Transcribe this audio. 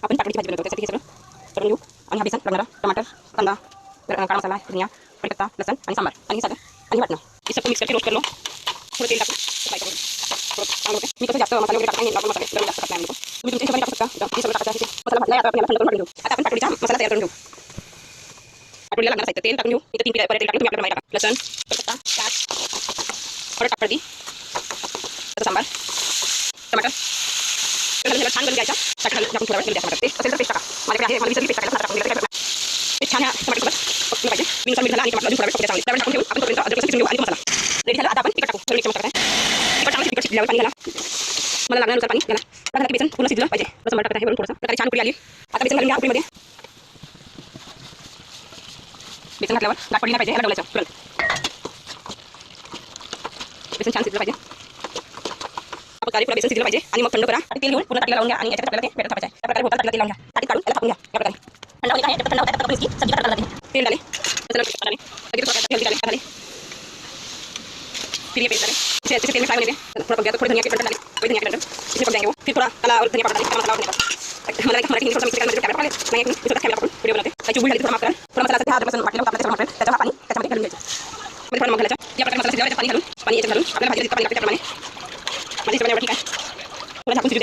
आपण पाटोळीची भाजी बनवतो त्यासाठी हे सगळं करून घेऊ. आणि हा बेसन लागणारा टमाटर, कांदा, काळा मसाला, धनिया, कढीपत्ता, लसूण आणि सांबार आणि साखर आणि वाटणं हे सब मिक्स करके रोस्ट कर लो. थोडं तेल टाकून फ्राय करून मी कसं जास्त मसाले वगैरे टाकत नाही, नॉर्मल मसाले गरम जास्त टाकत नाही. तुम्ही तुमच्या हिशोबाने टाकू शकता. हे सगळं टाकायचं मसाला भाजला आता आपण थंड करून घेऊ. आता आपण पाटोळीचा मसाला तयार करून घेऊ. पाटोळीला लागणारं साहित्य तेल टाकून घेऊ. इथे 3 पिढ्या तेल टाकून तुम्ही आपल्याला माहिती टाका. लसूण, कढीपत्ता, हळद टाक हळदी, सांबार, टमाटर छान गंज घ्यायचा. टाकून थोडा वेळ टमाटर पेस्ट असेल तर पेस्ट टाका. माझ्याकडे आहे, मला विसरली पेस्ट टाकायला टाकून दिलं ते छान टमाटरसोबत पकडून पाहिजे. मीठ झाला आणि टमाटर अजून थोडा वेळ पकडे चांगले त्यावेळेस टाकून घेऊ. आपण तोपर्यंत अद्रक लसूण घेऊ आणि तो मसाला रेडी झाला. आता आपण तिखट टाकू. थोडं मीठ टाकायचं तिखट टाकून तिखट शिजल्यावर पाणी घाला. मला लागण्यानुसार पाणी घाला. घाला की बेसन पूर्ण शिजलं पाहिजे. सांबार टाकत आहे वरून थोडंसं प्रकारे छान उकळी आली. आता बेसन घालून घ्या उकळीमध्ये. बेसन घातल्यावर गाठ पडली नाही पाहिजे. ह्याला डवलायचं तुरंत. बेसन छान शिजलं पाहिजे. आपण कारी पुरा बेसन शिजलं पाहिजे आणि मग थंड करा. तेल घेऊन पूर्ण ताटलीला लावून घ्या आणि याच्यात आपल्याला ते बेटर थापायचं आहे. त्या प्रकारे बोलतात ताटलीला तेल लावून घ्या. ताटीत काढून त्याला थापून घ्या. या प्रकारे थंड होईल आहे. थंड होत आहे तर इसकी सब्जी काढायला लागेल. तेल डाले लसूण डाले लगेच हल्दी डाले डाले फिर ये पेस्ट डाले इसे अच्छे से तेल में फ्राई होने दें. थोड़ा पक गया तो थोड़ी धनिया के डंडल डाले. कोई धनिया के डंडल इसे पक जाएंगे वो. फिर थोड़ा काला और धनिया पाउडर डाले मसाला और धनिया पाउडर मला मराठी थोड़ा मिक्स करके कैमरा पकडले नाही मी थोड़ा कैमरा पकडून व्हिडिओ बनवते. काही चुबुळ झाली थोडा माफ करा. थोडा मसाला असते हा अद्रक लसूण वाटलेला होता आपल्याला सगळं त्याचं पाणी त्याच्यामध्ये घालून घ्यायचं. मध्ये थोडा नमक घालायचं. या प्रकारे मसाला शिजल्यावर त्यात पाणी घालून पाणी याच्यात घालून आपल्याला भाजी पाणी लागते त्याप्रमाणे माझी हिशोबाने एवढं ठीक आहे.